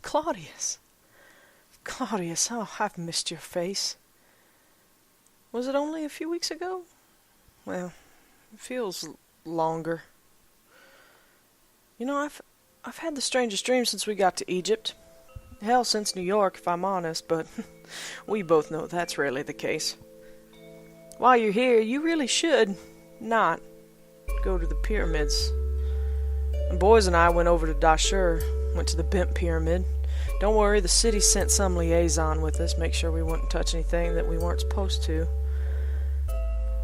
Claudius. Claudius, oh, I've missed your face. Was it only a few weeks ago? Well, it feels longer. You know, I've had the strangest dream since we got to Egypt. Hell, since New York, if I'm honest, but we both know that's rarely the case. While you're here, you really should not go to the pyramids. The boys and I went over to Dashur, went to the Bent Pyramid. Don't worry, the city sent some liaison with us, make sure we wouldn't touch anything that we weren't supposed to.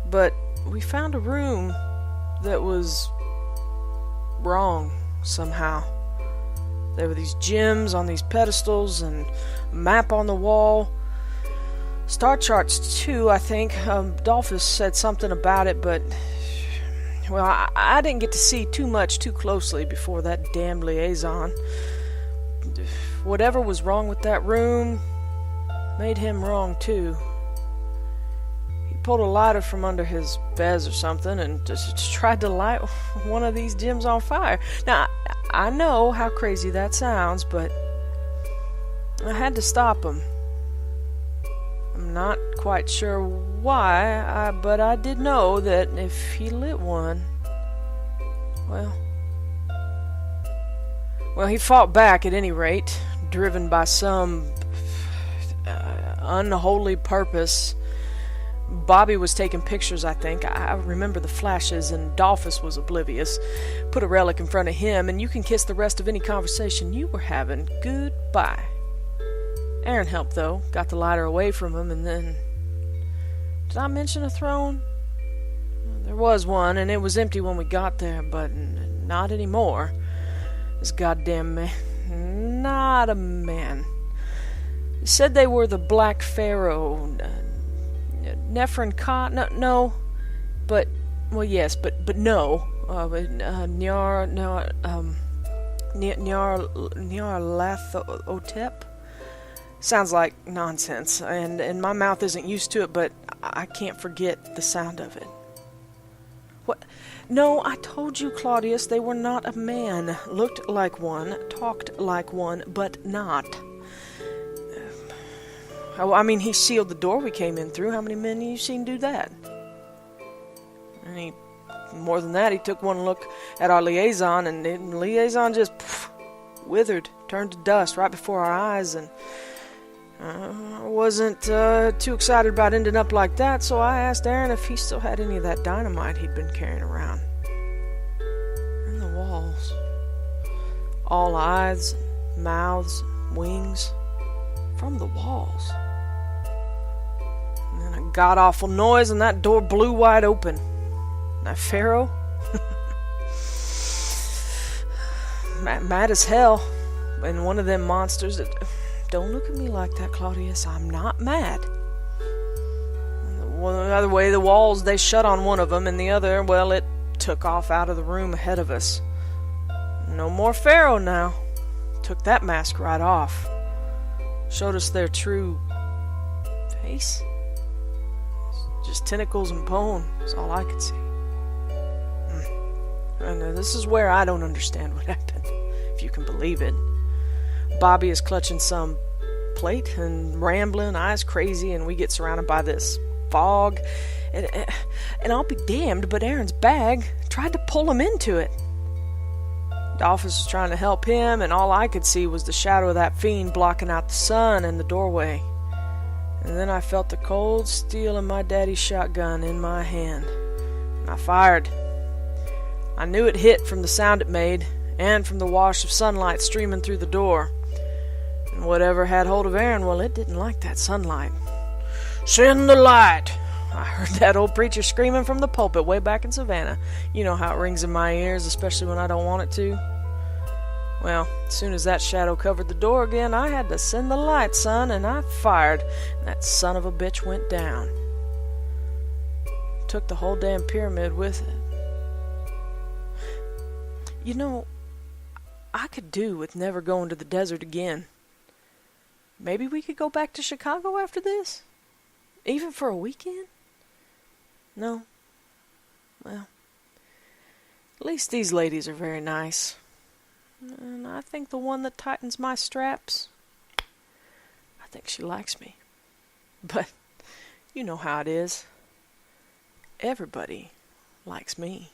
But we found a room that was wrong somehow. There were these gems on these pedestals and a map on the wall. Star charts too, I think. Dolphus said something about it, but... well, I didn't get to see too much too closely before that damned liaison. Whatever was wrong with that room made him wrong too. He pulled a lighter from under his vest or something and just tried to light one of these gems on fire. Now, I know how crazy that sounds, but I had to stop him. I'm not quite sure why, but I did know that if he lit one, well, he fought back at any rate, driven by some unholy purpose. Bobby was taking pictures, I think. I remember the flashes, and Dolphus was oblivious. Put a relic in front of him, and you can kiss the rest of any conversation you were having goodbye. Aaron helped, though. Got the lighter away from him, and then... did I mention a throne? There was one, and it was empty when we got there, but not anymore. This goddamn man... not a man. He said they were the Black Pharaoh... Nephron Ka... No. But... well, yes, but no. Nyarlathotep? Sounds like nonsense, and my mouth isn't used to it, but I can't forget the sound of it. What? No, I told you, Claudius, they were not a man. Looked like one, talked like one, but not. I mean, he sealed the door we came in through. How many men have you seen do that? And more than that, he took one look at our liaison, and the liaison just withered, turned to dust right before our eyes, and I wasn't too excited about ending up like that, so I asked Aaron if he still had any of that dynamite he'd been carrying around. And the walls. All eyes, mouths, wings, from the walls. And then a god-awful noise, and that door blew wide open. And that Pharaoh? mad as hell. And one of them monsters that... Don't look at me like that, Claudius. I'm not mad. The other way, the walls, they shut on one of them, and the other, well, it took off out of the room ahead of us. No more Pharaoh now. Took that mask right off. Showed us their true face. Just tentacles and bone. That's all I could see. And this is where I don't understand what happened, if you can believe it. Bobby is clutching some plate and rambling, eyes crazy, and we get surrounded by this fog. And I'll be damned, but Aaron's bag tried to pull him into it. Dolphus was trying to help him, and all I could see was the shadow of that fiend blocking out the sun and the doorway. And then I felt the cold steel of my daddy's shotgun in my hand. And I fired. I knew it hit from the sound it made, and from the wash of sunlight streaming through the door. And whatever had hold of Aaron, well, it didn't like that sunlight. Send the light! I heard that old preacher screaming from the pulpit way back in Savannah. You know how it rings in my ears, especially when I don't want it to. Well, as soon as that shadow covered the door again, I had to send the light, son, and I fired, and that son of a bitch went down. Took the whole damn pyramid with it. You know, I could do with never going to the desert again. Maybe we could go back to Chicago after this? Even for a weekend? No. Well, at least these ladies are very nice. And I think the one that tightens my straps, I think she likes me. But you know how it is. Everybody likes me.